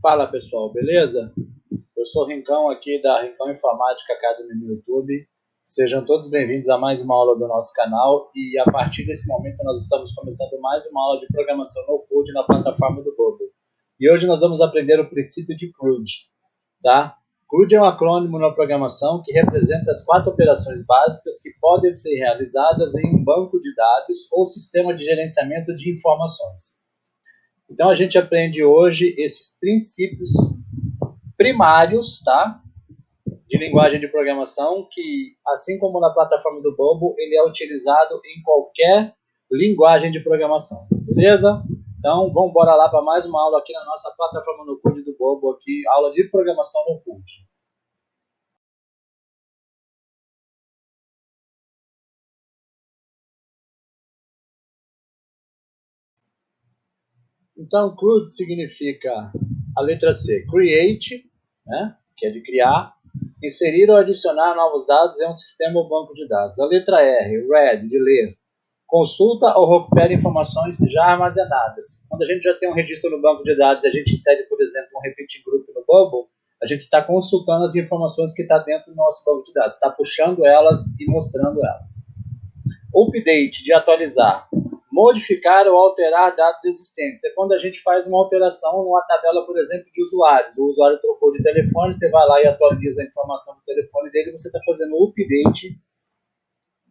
Fala pessoal, beleza? Eu sou o Rincão aqui da Rincão Informática Academy no YouTube. Sejam todos bem-vindos a mais uma aula do nosso canal e a partir desse momento nós estamos começando mais uma aula de programação no Code na plataforma do Bubble. E hoje nós vamos aprender o princípio de CRUD, tá? CRUD é um acrônimo na programação que representa as 4 operações básicas que podem ser realizadas em um banco de dados ou sistema de gerenciamento de informações. Então a gente aprende hoje esses princípios primários, tá? De linguagem de programação que, assim como na plataforma do Bubble, ele é utilizado em qualquer linguagem de programação, beleza? Então vamos embora lá para mais uma aula aqui na nossa plataforma no Code do Bubble, aqui, aula de programação no Code. Então, CRUD significa a letra C, create, né, que é de criar, inserir ou adicionar novos dados em um sistema ou banco de dados. A letra R, read, de ler, consulta ou recupera informações já armazenadas. Quando a gente já tem um registro no banco de dados e a gente insere, por exemplo, um repeat group no Bubble, a gente está consultando as informações que está dentro do nosso banco de dados, está puxando elas e mostrando elas. Update, de atualizar. Modificar ou alterar dados existentes. É quando a gente faz uma alteração numa tabela, por exemplo, de usuários. O usuário trocou de telefone, você vai lá e atualiza a informação do telefone dele, você está fazendo o update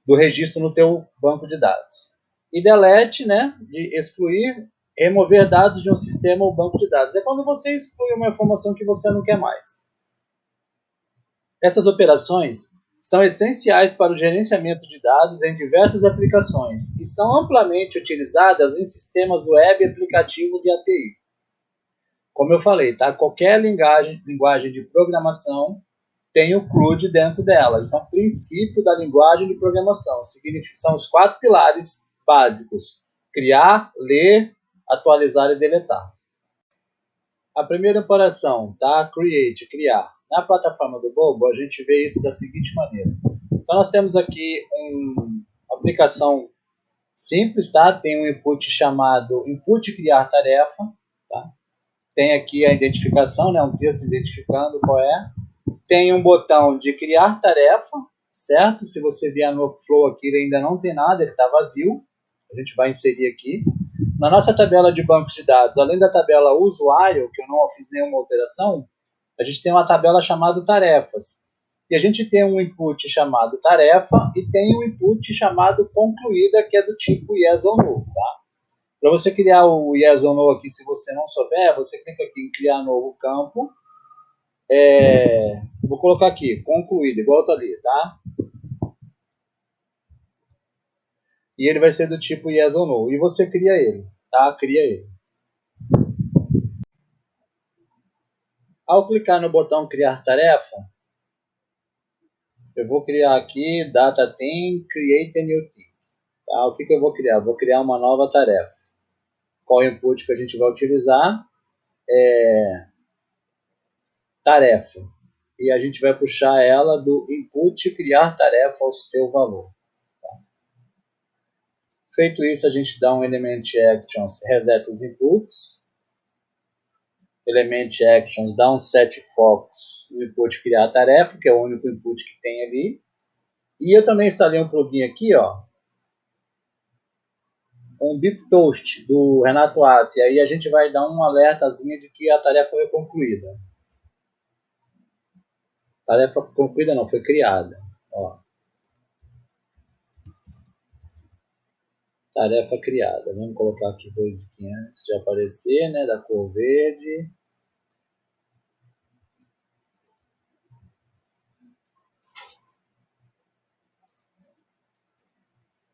do registro no teu banco de dados. E delete, né, de excluir, remover dados de um sistema ou banco de dados. É quando você exclui uma informação que você não quer mais. Essas operações são essenciais para o gerenciamento de dados em diversas aplicações e são amplamente utilizadas em sistemas web, aplicativos e API. Como eu falei, tá? Qualquer linguagem de programação tem o CRUD dentro dela. Isso é um princípio da linguagem de programação. São os 4 pilares básicos: criar, ler, atualizar e deletar. A primeira operação, tá? Create, criar. Na plataforma do Bubble, a gente vê isso da seguinte maneira. Então, nós temos aqui uma aplicação simples, tá? Tem um input chamado input criar tarefa, tá? Tem aqui a identificação, né? Um texto identificando qual é. Tem um botão de criar tarefa, certo? Se você vier no Flow aqui, ele ainda não tem nada, ele está vazio. A gente vai inserir aqui. Na nossa tabela de bancos de dados, além da tabela usuário, que eu não fiz nenhuma alteração, a gente tem uma tabela chamada tarefas. E a gente tem um input chamado tarefa e tem um input chamado concluída, que é do tipo yes ou no. Tá? Para você criar o yes ou no aqui, se você não souber, você clica aqui em criar novo campo. Vou colocar aqui, concluído, igual tá ali, tá? E ele vai ser do tipo yes ou no. E você cria ele, tá? Cria ele. Ao clicar no botão criar tarefa, eu vou criar aqui data team, create a new team. Tá? O que eu vou criar? Vou criar uma nova tarefa. Qual input que a gente vai utilizar? Tarefa. E a gente vai puxar ela do input criar tarefa ao seu valor. Tá? Feito isso, a gente dá um element actions, reseta os inputs. Element actions dá um set focus no input criar tarefa, que é o único input que tem ali. E eu também instalei um plugin aqui, ó, um Bip Toast do Renato Assi. Aí a gente vai dar um alertazinho de que a tarefa foi concluída. Tarefa concluída não, foi criada. Ó. Tarefa criada. Vamos colocar aqui 2.500 de aparecer, né, da cor verde.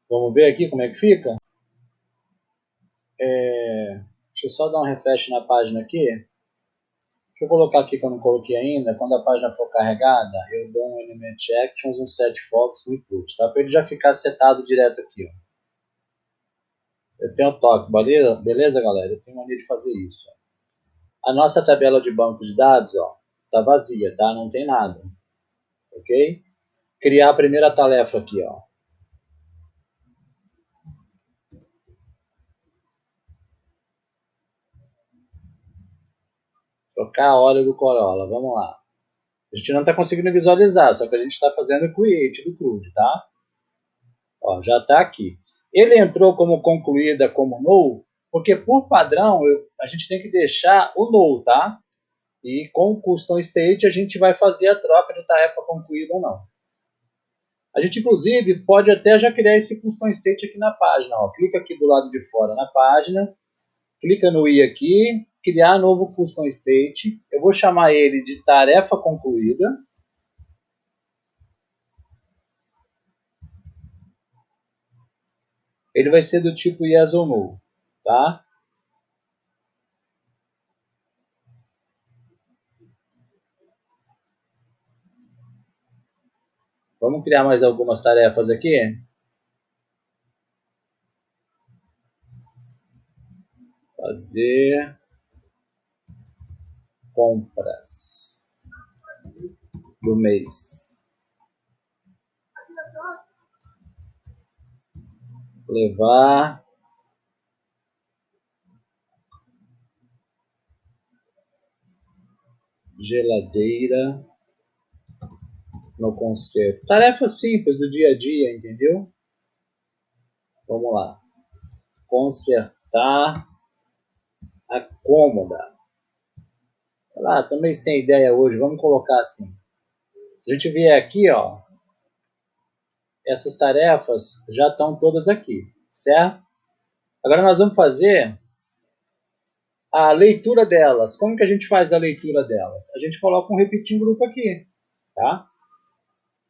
Vamos ver aqui como é que fica? Deixa eu só dar um refresh na página aqui. Deixa eu colocar aqui que eu não coloquei ainda. Quando a página for carregada, eu dou um element actions, um set focus no input, tá? Para ele já ficar setado direto aqui, ó. Eu tenho toque, beleza? Beleza, galera? Eu tenho mania de fazer isso. A nossa tabela de banco de dados, ó, tá vazia, tá? Não tem nada. Ok? Criar a primeira tarefa aqui, ó. Trocar óleo do Corolla, vamos lá. A gente não está conseguindo visualizar, só que a gente está fazendo o create do CRUD, tá? Ó, já está aqui. Ele entrou como concluída como null, porque por padrão a gente tem que deixar o null, tá? E com o custom state a gente vai fazer a troca de tarefa concluída ou não. A gente, inclusive, pode até já criar esse custom state aqui na página. Ó. Clica aqui do lado de fora na página, clica no i aqui, criar novo custom state. Eu vou chamar ele de tarefa concluída. Ele vai ser do tipo yes ou no, tá? Vamos criar mais algumas tarefas aqui. Fazer compras do mês. Levar geladeira no concerto. Tarefa simples do dia a dia, entendeu? Vamos lá. Consertar a cômoda. Lá, também sem ideia hoje, vamos colocar assim. A gente vier aqui, ó, essas tarefas já estão todas aqui, certo? Agora nós vamos fazer a leitura delas. Como que a gente faz a leitura delas? A gente coloca um repetir grupo aqui, tá?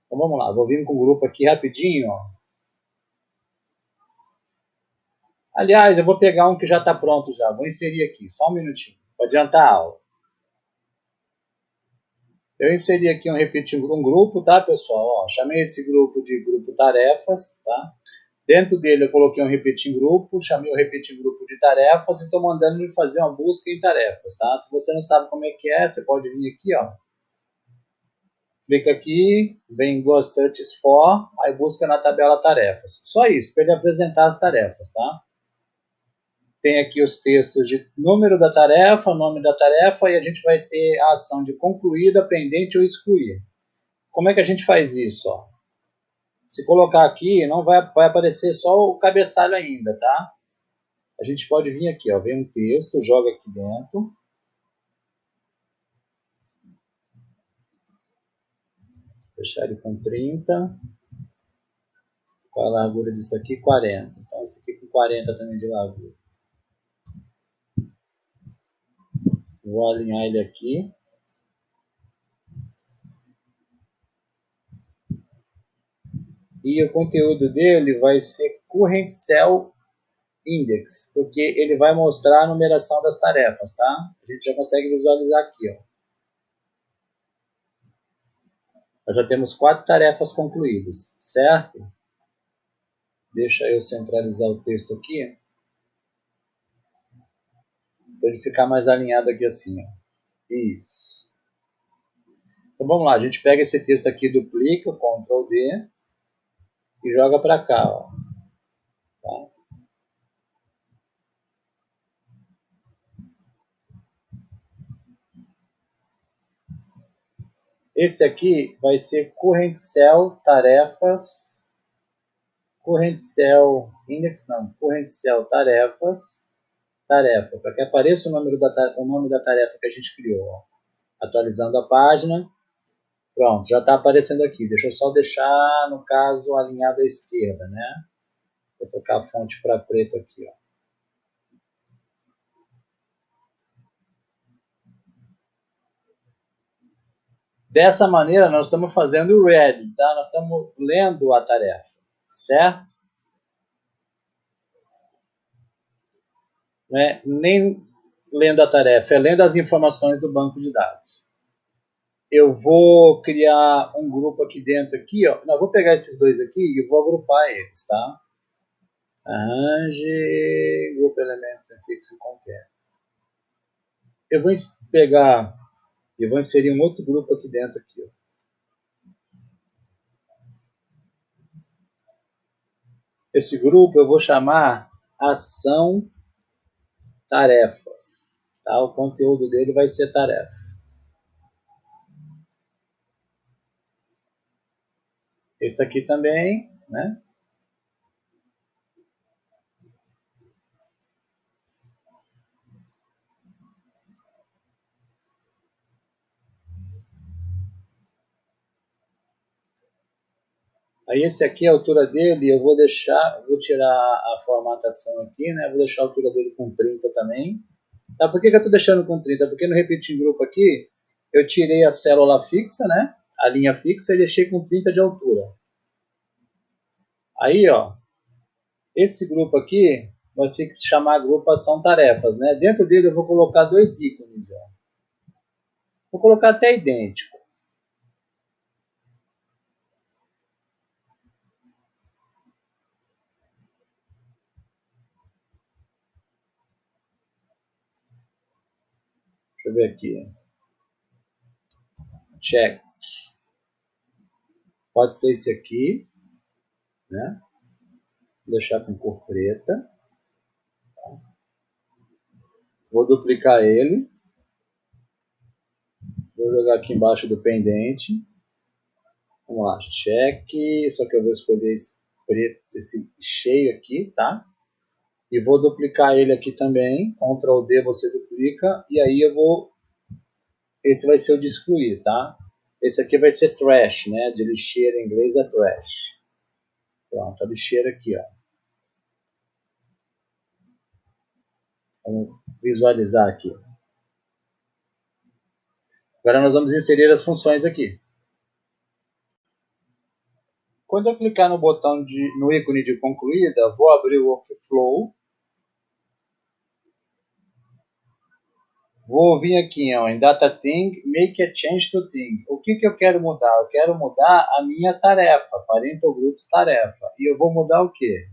Então vamos lá, vou vir com o grupo aqui rapidinho, ó. Aliás, eu vou pegar um que já está pronto já, vou inserir aqui, só um minutinho, para adiantar a aula. Eu inseri aqui um grupo, tá, pessoal? Ó, chamei esse grupo de grupo tarefas, tá? Dentro dele eu coloquei um repetir grupo, chamei o repetir grupo de tarefas e estou mandando ele fazer uma busca em tarefas, tá? Se você não sabe como é que é, você pode vir aqui, ó. Clica aqui, vem Go Searches For, aí busca na tabela tarefas. Só isso, para ele apresentar as tarefas, tá? Tem aqui os textos de número da tarefa, nome da tarefa, e a gente vai ter a ação de concluída, pendente ou excluir. Como é que a gente faz isso? Ó? Se colocar aqui, não vai aparecer só o cabeçalho ainda, tá? A gente pode vir aqui, ó, vem um texto, joga aqui dentro. Fechar ele com 30. Qual a largura disso aqui? 40. Então, esse aqui com 40 também de largura. Vou alinhar ele aqui. E o conteúdo dele vai ser Current Cell Index, porque ele vai mostrar a numeração das tarefas, tá? A gente já consegue visualizar aqui, ó. Nós já temos 4 tarefas concluídas, certo? Deixa eu centralizar o texto aqui. Para ele ficar mais alinhado aqui assim, ó. Isso. Então vamos lá, a gente pega esse texto aqui, duplica, Ctrl D e joga para cá, ó. Tá? Esse aqui vai ser Current Cell Tarefas, Current Cell Index, não, Current Cell Tarefas, tarefa, para que apareça o nome da tarefa que a gente criou. Ó. Atualizando a página, pronto, já está aparecendo aqui. Deixa eu só deixar, no caso, alinhado à esquerda, né? Vou trocar a fonte para preto aqui, ó. Dessa maneira, nós estamos fazendo o read, tá? Nós estamos lendo a tarefa, certo? Né? Nem lendo a tarefa, é lendo as informações do banco de dados. Eu vou criar um grupo aqui dentro, aqui, ó. Não, vou pegar esses dois aqui e vou agrupar eles, tá? Arranje, grupo elementos fixo qualquer. Eu vou pegar e vou inserir um outro grupo aqui dentro, aqui, ó. Esse grupo eu vou chamar ação tarefas, Tá? O conteúdo dele vai ser tarefa. Esse aqui também, né? Aí esse aqui, a altura dele, eu vou tirar a formatação aqui, né? Vou deixar a altura dele com 30 também. Tá? Por que eu estou deixando com 30? Porque no repetir grupo aqui, eu tirei a célula fixa, né? A linha fixa e deixei com 30 de altura. Aí, ó, esse grupo aqui vai se chamar agrupação tarefas, né? Dentro dele eu vou colocar dois ícones, ó. Vou colocar até idêntico. Deixa eu ver aqui. Check. Pode ser esse aqui, né? Vou deixar com cor preta. Vou duplicar ele. Vou jogar aqui embaixo do pendente. Vamos lá, check. Só que eu vou escolher esse preto, esse cheio aqui, tá? E vou duplicar ele aqui também. Ctrl D você duplica. E aí eu vou... Esse vai ser o de excluir, tá? Esse aqui vai ser trash, né? De lixeira em inglês é trash. Pronto, a lixeira aqui, ó. Vamos visualizar aqui. Agora nós vamos inserir as funções aqui. Quando eu clicar no botão no ícone de concluída, vou abrir o workflow. Vou vir aqui, ó, em Data Thing, Make a Change to Thing. O que eu quero mudar? Eu quero mudar a minha tarefa, Parental Groups tarefa. E eu vou mudar o quê?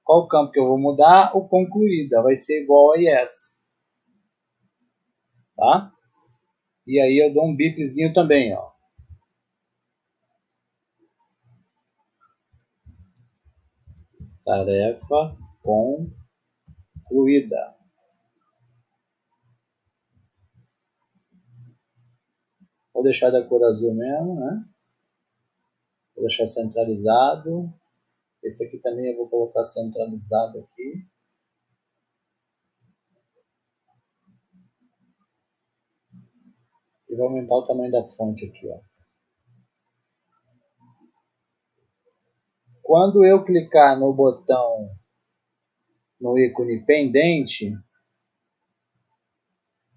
Qual campo que eu vou mudar? O concluída, vai ser igual a yes. Tá? E aí eu dou um bipzinho também, ó. Tarefa concluída. Vou deixar da cor azul mesmo, né? Vou deixar centralizado. Esse aqui também eu vou colocar centralizado aqui. E vou aumentar o tamanho da fonte aqui, ó. Quando eu clicar no botão, no ícone pendente,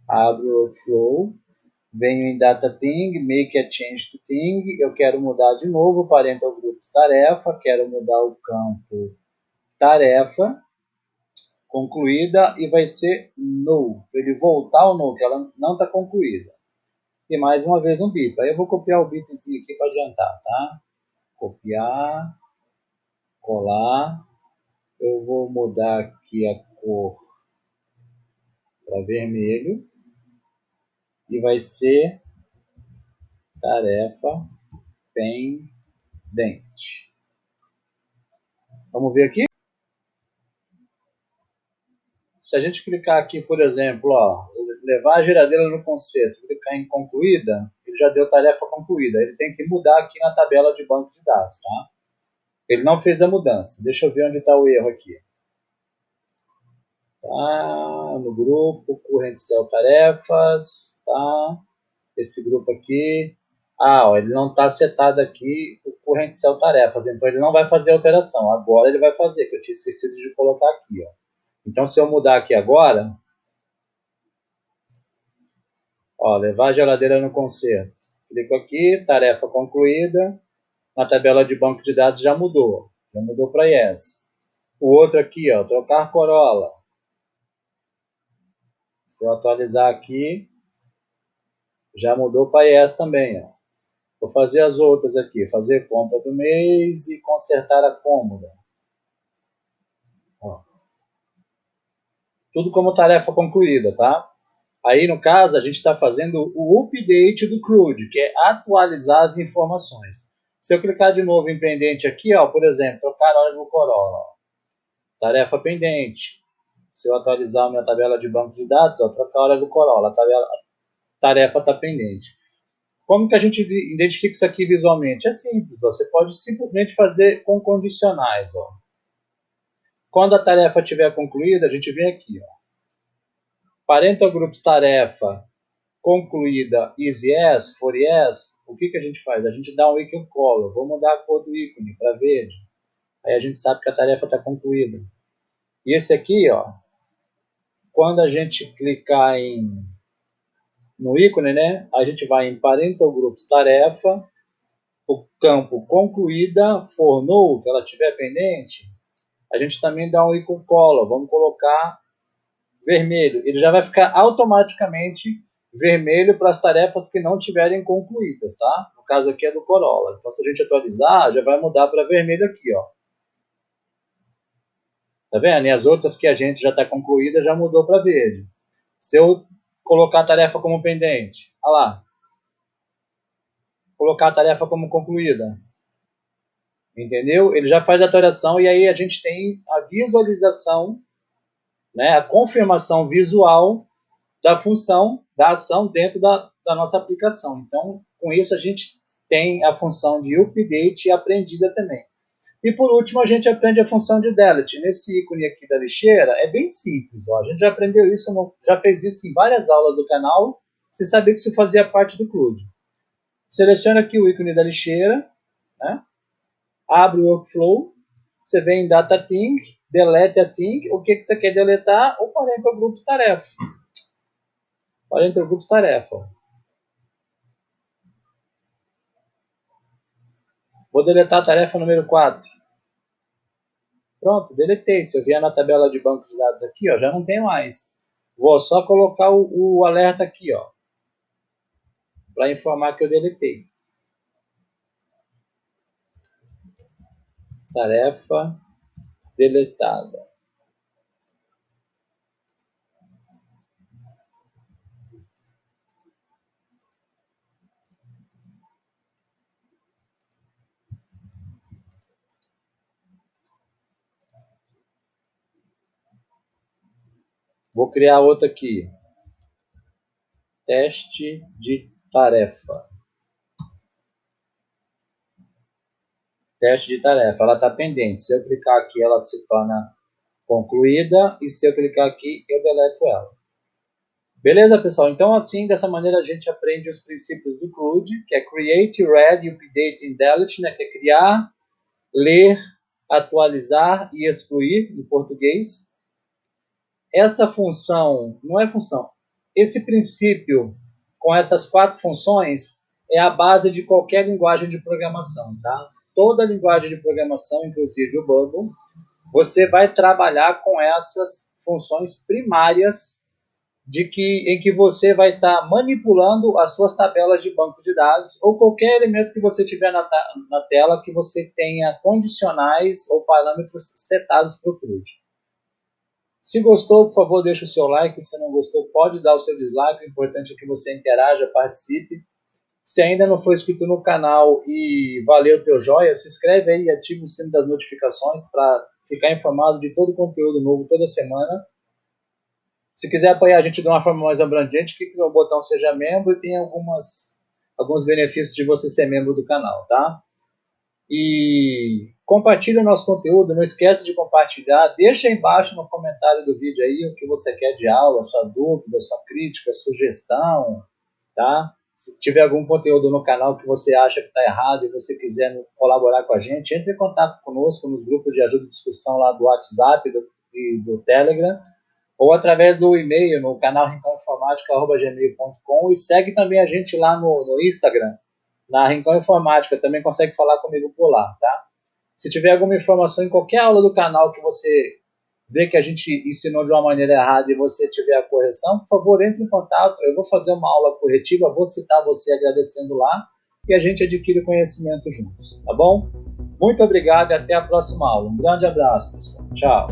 abro o workflow, venho em Data Thing, Make a Change to Thing, eu quero mudar de novo Parental Groups tarefa, quero mudar o campo tarefa, concluída, e vai ser No, para ele voltar ao No, que ela não está concluída. E mais uma vez um bip. Aí eu vou copiar o bipzinho aqui para adiantar, tá? Copiar, colar. Eu vou mudar aqui a cor para vermelho. E vai ser tarefa pendente. Vamos ver aqui? Se a gente clicar aqui, por exemplo, ó, levar a geladeira no concerto, clicar em concluída, ele já deu tarefa concluída. Ele tem que mudar aqui na tabela de banco de dados, tá? Ele não fez a mudança. Deixa eu ver onde está o erro aqui. Tá, no grupo, Current Cell Tarefas, tá? Esse grupo aqui. Ah, ó, ele não está setado aqui o Current Cell Tarefas, então ele não vai fazer alteração. Agora ele vai fazer, que eu tinha esquecido de colocar aqui, ó. Então se eu mudar aqui agora, ó, levar a geladeira no concerto. Clico aqui, tarefa concluída. Na tabela de banco de dados já mudou para yes. O outro aqui, ó, trocar Corolla. Se eu atualizar aqui, já mudou para yes também, ó. Vou fazer as outras aqui, fazer compra do mês e consertar a cômoda. Ó. Tudo como tarefa concluída, tá? Aí, no caso, a gente está fazendo o update do CRUD, que é atualizar as informações. Se eu clicar de novo em pendente aqui, ó, por exemplo, trocar óleo no Corolla. Ó. Tarefa pendente. Se eu atualizar a minha tabela de banco de dados, ó, trocar a hora do Corolla, a tarefa está pendente. Como que a gente identifica isso aqui visualmente? É simples, ó, você pode simplesmente fazer com condicionais. Ó. Quando a tarefa estiver concluída, a gente vem aqui. Ó. Parental Groups tarefa concluída is yes, for yes, o que a gente faz? A gente dá um icon color, vou mudar a cor do ícone para verde. Aí a gente sabe que a tarefa está concluída. E esse aqui, ó, quando a gente clicar no ícone, né, a gente vai em Parental Groups tarefa, o campo concluída, for no, que ela estiver pendente, a gente também dá um icon color, vamos colocar vermelho. Ele já vai ficar automaticamente vermelho para as tarefas que não tiverem concluídas, tá? No caso aqui é do Corolla. Então, se a gente atualizar, já vai mudar para vermelho aqui, ó. Tá vendo? E as outras que a gente já está concluída já mudou para verde. Se eu colocar a tarefa como pendente, olha lá. Colocar a tarefa como concluída. Entendeu? Ele já faz a atualização e aí a gente tem a visualização, né, a confirmação visual da função, da ação dentro da nossa aplicação. Então, com isso, a gente tem a função de update aprendida também. E, por último, a gente aprende a função de delete. Nesse ícone aqui da lixeira, é bem simples. Ó. A gente já aprendeu isso, já fez isso em várias aulas do canal, sem saber que isso fazia parte do CRUD. Seleciona aqui o ícone da lixeira, né? Abre o workflow, você vem em Data Thing, delete a thing, o que você quer deletar? O Parental Groups tarefa. Parental Groups tarefa. Vou deletar a tarefa número 4. Pronto, deletei. Se eu vier na tabela de banco de dados aqui, ó, já não tem mais. Vou só colocar o alerta aqui, ó, para informar que eu deletei. Tarefa deletada. Vou criar outra aqui. Teste de tarefa. Teste de tarefa. Ela está pendente. Se eu clicar aqui, ela se torna concluída. E se eu clicar aqui, eu deleto ela. Beleza, pessoal? Então, assim, dessa maneira, a gente aprende os princípios do CRUD, que é Create, Read, Update e Delete, né? Que é criar, ler, atualizar e excluir, em português. Essa função, não é função, esse princípio com essas 4 funções é a base de qualquer linguagem de programação, tá? Toda linguagem de programação, inclusive o Bubble, você vai trabalhar com essas funções primárias em que você vai estar manipulando as suas tabelas de banco de dados ou qualquer elemento que você tiver na tela que você tenha condicionais ou parâmetros setados para o CRUD. Se gostou, por favor, deixe o seu like. Se não gostou, pode dar o seu dislike. O importante é que você interaja, participe. Se ainda não for inscrito no canal e valeu o teu joia, se inscreve aí e ativa o sino das notificações para ficar informado de todo o conteúdo novo toda semana. Se quiser apoiar a gente de uma forma mais abrangente, clique no botão Seja Membro e tem alguns benefícios de você ser membro do canal, tá? E compartilhe o nosso conteúdo, não esquece de compartilhar, deixa aí embaixo no comentário do vídeo aí o que você quer de aula, sua dúvida, sua crítica, sugestão, tá? Se tiver algum conteúdo no canal que você acha que está errado e você quiser colaborar com a gente, entre em contato conosco nos grupos de ajuda e discussão lá do WhatsApp e do Telegram, ou através do e-mail no canal rincominformática@gmail.com e segue também a gente lá no Instagram, na Rincão Informática, também consegue falar comigo por lá, tá? Se tiver alguma informação em qualquer aula do canal que você vê que a gente ensinou de uma maneira errada e você tiver a correção, por favor, entre em contato, eu vou fazer uma aula corretiva, vou citar você agradecendo lá e a gente adquire conhecimento juntos, tá bom? Muito obrigado e até a próxima aula. Um grande abraço, pessoal. Tchau.